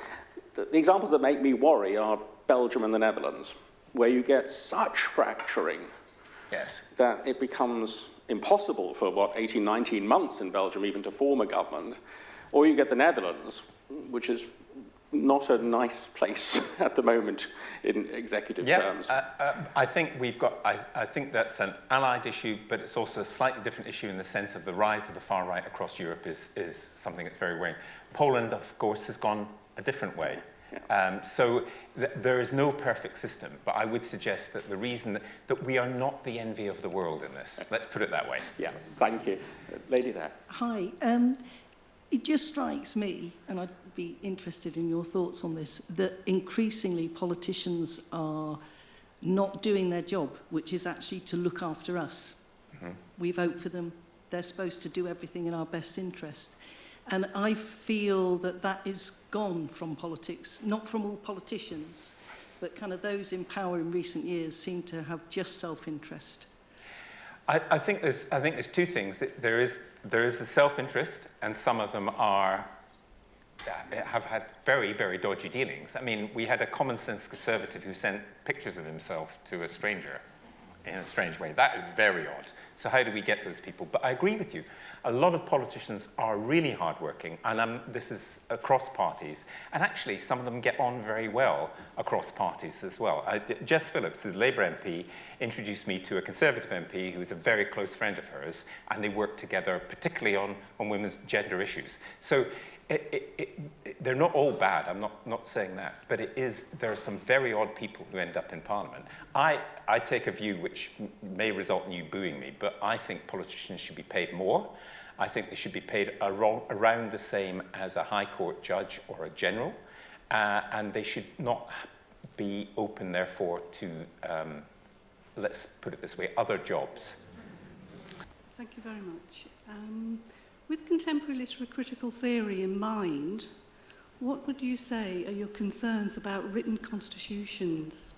the examples that make me worry are Belgium and the Netherlands, where you get such fracturing that it becomes impossible for, 18, 19 months in Belgium even to form a government, or you get the Netherlands, which is not a nice place at the moment in executive terms. I think I think that's an allied issue, but it's also a slightly different issue in the sense of the rise of the far right across Europe is something that's very worrying. Poland, of course, has gone a different way. So there is no perfect system, but I would suggest that the reason that we are not the envy of the world in this, let's put it that way. Yeah, thank you. Lady there. Hi. It just strikes me, and I'd be interested in your thoughts on this, that increasingly politicians are not doing their job, which is actually to look after us. Mm-hmm. We vote for them. They're supposed to do everything in our best interest. And I feel that that is gone from politics, not from all politicians, but kind of those in power in recent years seem to have just self-interest. I think there's two things. There is the self-interest, and some of them have had very, very dodgy dealings. I mean, we had a common-sense conservative who sent pictures of himself to a stranger in a strange way. That is very odd. So how do we get those people? But I agree with you. A lot of politicians are really hardworking, and this is across parties. And actually, some of them get on very well across parties as well. Jess Phillips, who's Labour MP, introduced me to a Conservative MP who is a very close friend of hers, and they work together, particularly on women's gender issues. So they're not all bad, I'm not saying that, but there are some very odd people who end up in Parliament. I take a view which may result in you booing me, but I think politicians should be paid more. I think they should be paid around the same as a High Court judge or a general, and they should not be open, therefore, to, let's put it this way, other jobs. Thank you very much. With contemporary literary critical theory in mind, what would you say are your concerns about written constitutions?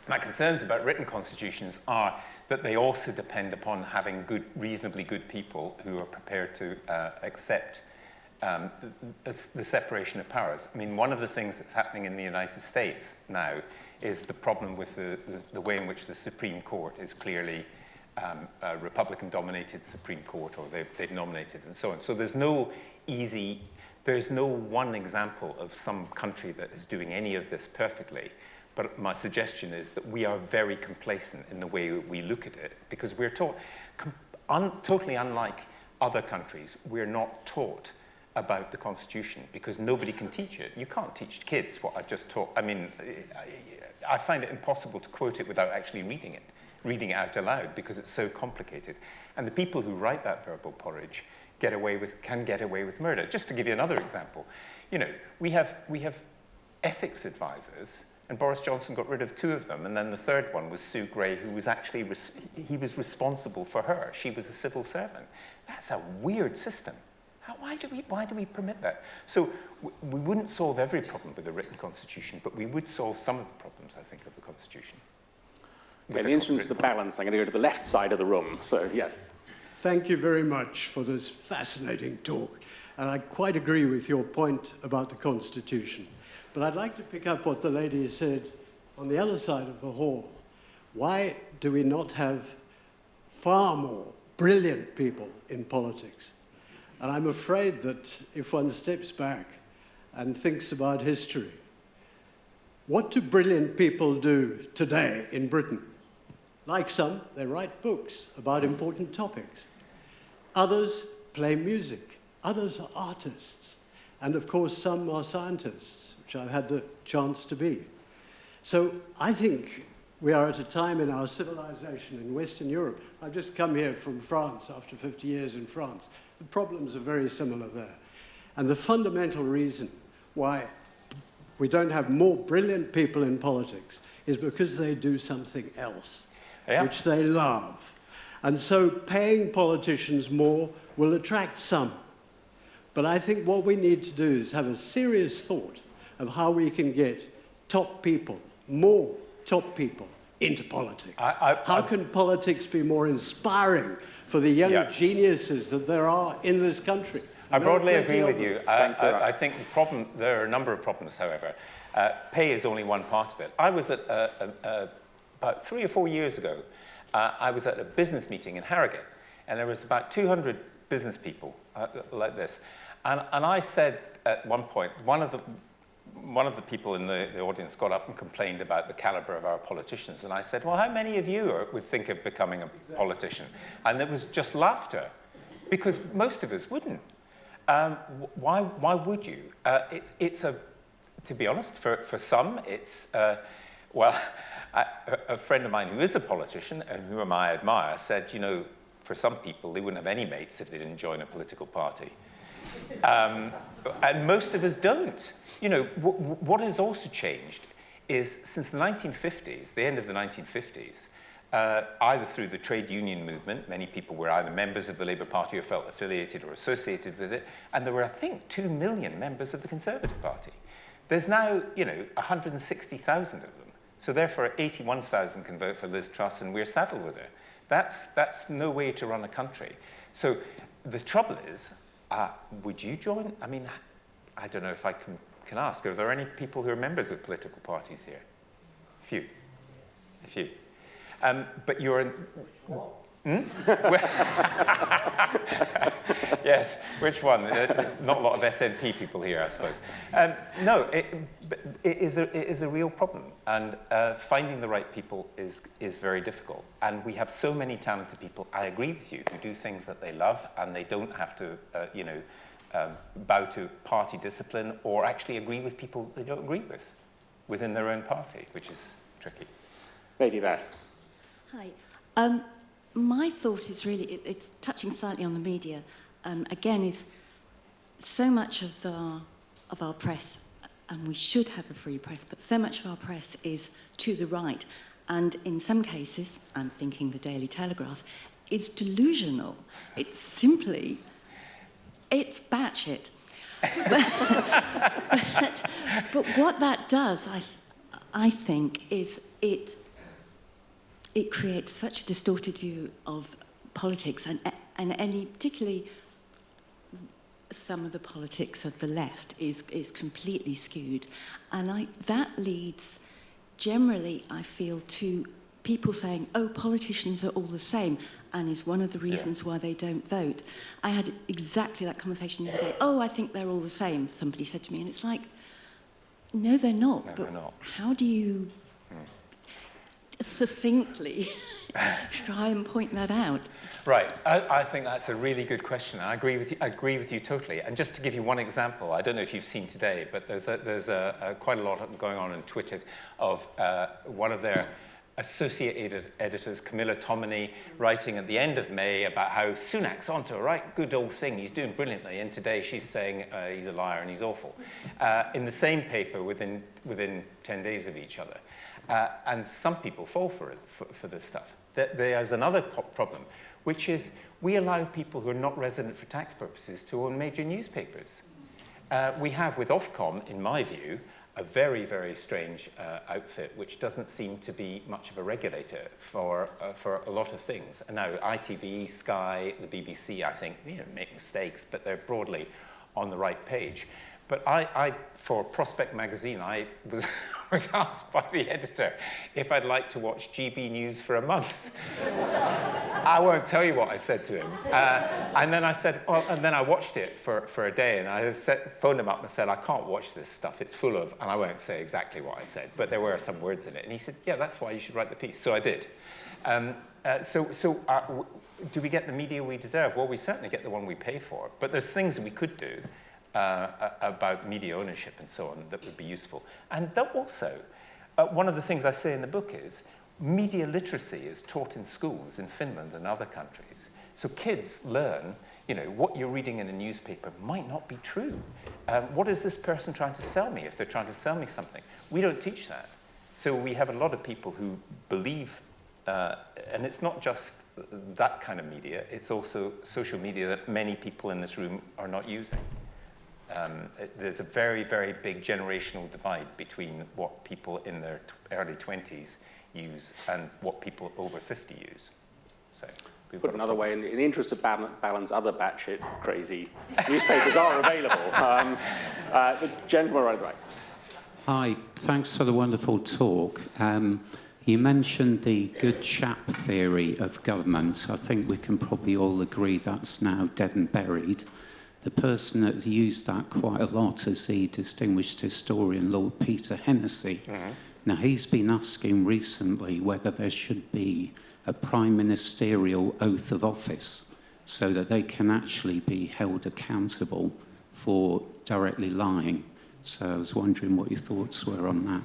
My concerns about written constitutions are that they also depend upon having reasonably good people who are prepared to accept the separation of powers. I mean, one of the things that's happening in the United States now is the problem with the way in which the Supreme Court is clearly a Republican-dominated Supreme Court, or they've nominated and so on. So there's no one example of some country that is doing any of this perfectly. But my suggestion is that we are very complacent in the way we look at it, because we're taught, totally unlike other countries, we're not taught about the Constitution because nobody can teach it. You can't teach kids what I've just taught. I mean, I find it impossible to quote it without actually reading it out aloud because it's so complicated. And the people who write that verbal porridge can get away with murder. Just to give you another example, you know, we have ethics advisors, and Boris Johnson got rid of 2 of them, and then the 3rd one was Sue Gray, who was actually, he was responsible for her. She was a civil servant. That's a weird system. Why do we permit that? So we wouldn't solve every problem with a written constitution, but we would solve some of the problems, I think, of the constitution. In the instance of balance, I'm going to go to the left side of the room. So, yeah. Thank you very much for this fascinating talk. And I quite agree with your point about the Constitution. But I'd like to pick up what the lady said on the other side of the hall. Why do we not have far more brilliant people in politics? And I'm afraid that if one steps back and thinks about history, what do brilliant people do today in Britain? Like some, they write books about important topics. Others play music. Others are artists. And of course, some are scientists, which I've had the chance to be. So I think we are at a time in our civilization in Western Europe. I've just come here from France after 50 years in France. The problems are very similar there. And the fundamental reason why we don't have more brilliant people in politics is because they do something else, which they love. And so paying politicians more will attract some. But I think what we need to do is have a serious thought of how we can get top people, more top people, into politics. How can politics be more inspiring for the young geniuses that there are in this country? I broadly agree with you. I think the problem, there are a number of problems, however. Pay is only one part of it. I was at, about 3 or 4 years ago, I was at a business meeting in Harrogate, and there was about 200 business people like this. And I said at one point, one of the people in the audience got up and complained about the caliber of our politicians. And I said, well, how many of you would think of becoming a politician? And there was just laughter, because most of us wouldn't. Why would you? To be honest, for some, it's, well, a friend of mine who is a politician and whom I admire said, you know, for some people, they wouldn't have any mates if they didn't join a political party. And most of us don't. You know, what has also changed is since the 1950s, the end of the 1950s, either through the trade union movement, many people were either members of the Labour Party or felt affiliated or associated with it, and there were, I think, 2 million members of the Conservative Party. There's now, you know, 160,000 of them. So therefore, 81,000 can vote for Liz Truss, and we're saddled with her. That's no way to run a country. So the trouble is, would you join? I mean, I don't know if I can ask. Are there any people who are members of political parties here? A few. But you're in... What? Yes, which one? Not a lot of SNP people here, I suppose. No, it is a real problem, and finding the right people is very difficult. And we have so many talented people, I agree with you, who do things that they love, and they don't have to, bow to party discipline or actually agree with people they don't agree with within their own party, which is tricky. Lady there. Hi. My thought is really, it's touching slightly on the media, again, is so much of our press, and we should have a free press, but so much of our press is to the right, and in some cases, I'm thinking the Daily Telegraph, is delusional. It's simply, it's batshit. But what that does, I think, is it creates such a distorted view of politics and any, particularly some of the politics of the left is completely skewed. And that leads generally, I feel, to people saying, oh, politicians are all the same, and is one of the reasons why they don't vote. I had exactly that conversation the other day. Oh, I think they're all the same, somebody said to me, and it's like, no, they're not. No, but they're not. how do you... succinctly try and point that out? Right. I think that's a really good question. I agree with you totally. And just to give you one example, I don't know if you've seen today, but there's quite a lot going on Twitter of one of their associate editors, Camilla Tominey, writing at the end of May about how Sunak's onto a right good old thing. He's doing brilliantly. And today she's saying he's a liar and he's awful. In the same paper within 10 days of each other. And some people fall for this stuff. There's another problem, which is we allow people who are not resident for tax purposes to own major newspapers. We have with Ofcom, in my view, a very, very strange outfit, which doesn't seem to be much of a regulator for a lot of things. And now ITV, Sky, the BBC, I think, make mistakes, but they're broadly on the right page. But I for Prospect magazine, I was asked by the editor if I'd like to watch GB News for a month. I won't tell you what I said to him. And then I said, well, and then I watched it for a day, and I phoned him up and said, I can't watch this stuff. It's full of, and I won't say exactly what I said, but there were some words in it. And he said, yeah, that's why you should write the piece. So I did. Do we get the media we deserve? Well, we certainly get the one we pay for. But there's things we could do about media ownership and so on that would be useful. And that also, one of the things I say in the book is media literacy is taught in schools in Finland and other countries. So kids learn, what you're reading in a newspaper might not be true. What is this person trying to sell me if they're trying to sell me something? We don't teach that. So we have a lot of people who believe, and it's not just that kind of media, it's also social media that many people in this room are not using. There's a very, very big generational divide between what people in their early 20s use and what people over 50 use. So, put another way, in the interest of balance, other batshit crazy newspapers are available. The gentleman right. Hi, thanks for the wonderful talk. You mentioned the good chap theory of government. I think we can probably all agree that's now dead and buried. The person that used that quite a lot is the distinguished historian Lord Peter Hennessy. Mm-hmm. Now, he's been asking recently whether there should be a prime ministerial oath of office so that they can actually be held accountable for directly lying. So I was wondering what your thoughts were on that.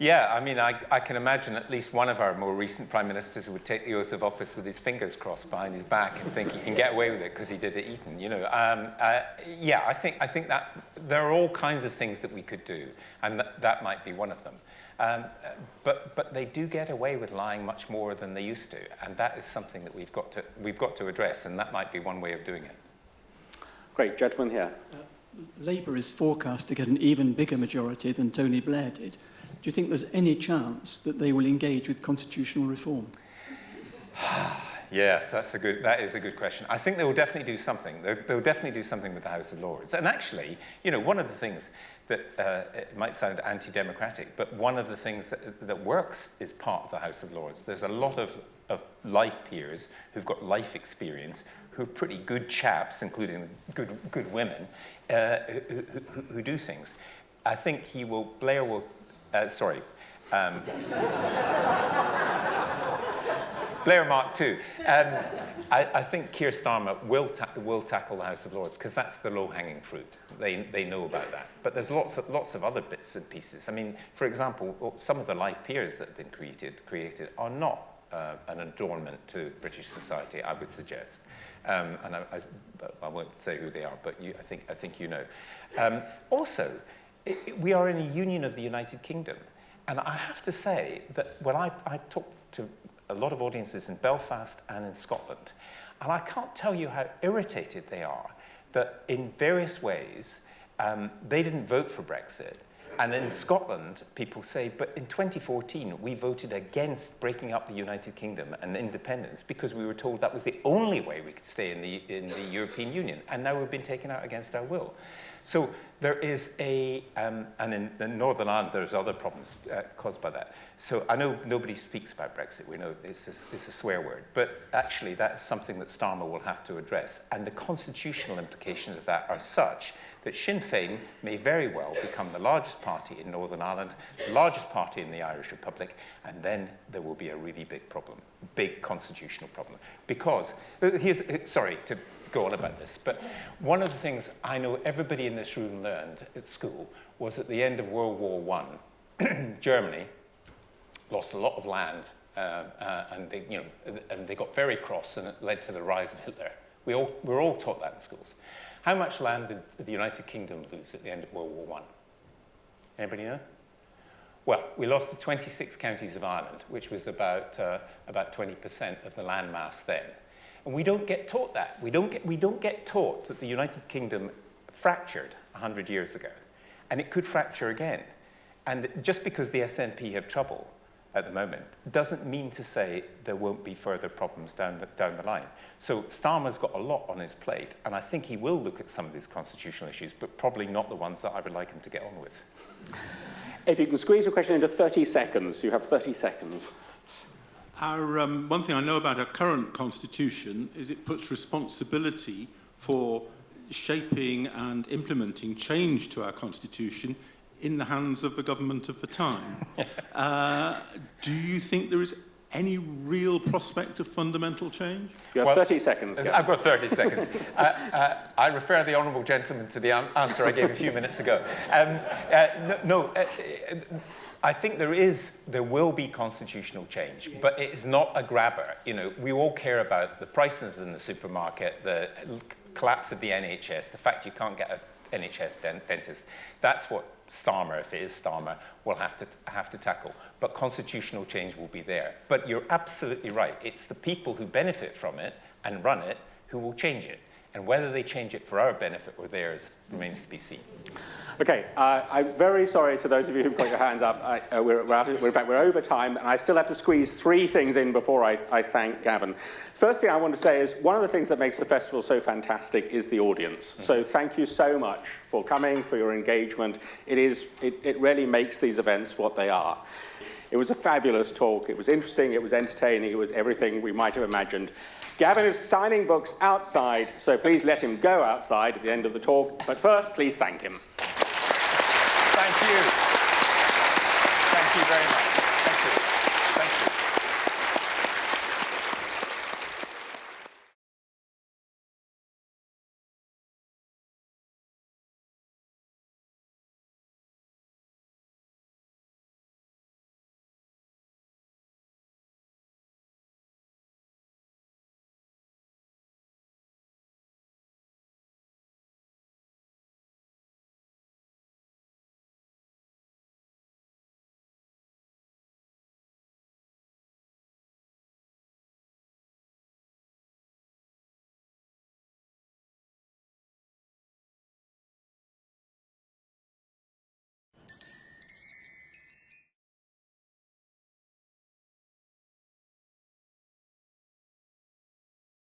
Yeah, I mean, I can imagine at least one of our more recent prime ministers would take the oath of office with his fingers crossed behind his back and think he can get away with it because he did at Eton. Yeah, I think that there are all kinds of things that we could do, and that might be one of them. But they do get away with lying much more than they used to, and that is something that we've got to address, and that might be one way of doing it. Great, gentleman here. Labour is forecast to get an even bigger majority than Tony Blair did. Do you think there's any chance that they will engage with constitutional reform? Yes, that is a good question. I think they will definitely do something. They'll definitely do something with the House of Lords. And actually, one of the things that it might sound anti-democratic, but one of the things that works is part of the House of Lords. There's a lot of life peers who've got life experience, who are pretty good chaps, including good women, who do things. I think Blair will. Blair Mark II. I think Keir Starmer will tackle the House of Lords because that's the low-hanging fruit. They know about that. But there's lots of other bits and pieces. I mean, for example, some of the life peers that have been created are not an adornment to British society, I would suggest. And I won't say who they are, but I think you know. Also, we are in a union of the United Kingdom. And I have to say that when I talk to a lot of audiences in Belfast and in Scotland, and I can't tell you how irritated they are that in various ways they didn't vote for Brexit. And in Scotland, people say, but in 2014, we voted against breaking up the United Kingdom and independence because we were told that was the only way we could stay in the European Union. And now we've been taken out against our will. So there is and in Northern Ireland, there's other problems caused by that. So I know nobody speaks about Brexit. We know it's a swear word. But actually, that's something that Starmer will have to address. And the constitutional implications of that are such that Sinn Féin may very well become the largest party in Northern Ireland, the largest party in the Irish Republic, and then there will be a really big problem, big constitutional problem. Because, sorry to go on about this, but one of the things I know everybody in this room learned at school was at the end of World War I, Germany lost a lot of land and they got very cross, and it led to the rise of Hitler. We were all taught that in schools. How much land did the United Kingdom lose at the end of World War I? Anybody know? Well, we lost the 26 counties of Ireland, which was about 20% of the land mass then. And we don't get taught that. We don't get taught that the United Kingdom fractured 100 years ago, and it could fracture again. And just because the SNP have trouble at the moment doesn't mean to say there won't be further problems down the line. So Starmer's got a lot on his plate, and I think he will look at some of these constitutional issues, but probably not the ones that I would like him to get on with. If you can squeeze your question into 30 seconds, you have 30 seconds. One thing I know about our current constitution is it puts responsibility for shaping and implementing change to our constitution in the hands of the government of the time. Do you think there is any real prospect of fundamental change? You have 30 seconds. Gavin. I've got 30 seconds. I refer the honourable gentleman to the answer I gave a few minutes ago. I think there will be constitutional change, but it is not a grabber. You know, we all care about the prices in the supermarket, the collapse of the NHS, the fact you can't get an NHS dentist. That's what Starmer, if it is Starmer, will have to tackle. But constitutional change will be there. But you're absolutely right. It's the people who benefit from it and run it who will change it. And whether they change it for our benefit or theirs remains to be seen. Okay, I'm very sorry to those of you who've got your hands up. In fact, we're over time, and I still have to squeeze 3 things in before I thank Gavin. First thing I want to say is one of the things that makes the festival so fantastic is the audience. So thank you so much for coming, for your engagement. It really makes these events what they are. It was a fabulous talk. It was interesting, it was entertaining, it was everything we might have imagined. Gavin is signing books outside, so please let him go outside at the end of the talk. But first, please thank him. Thank you. Thank you very much.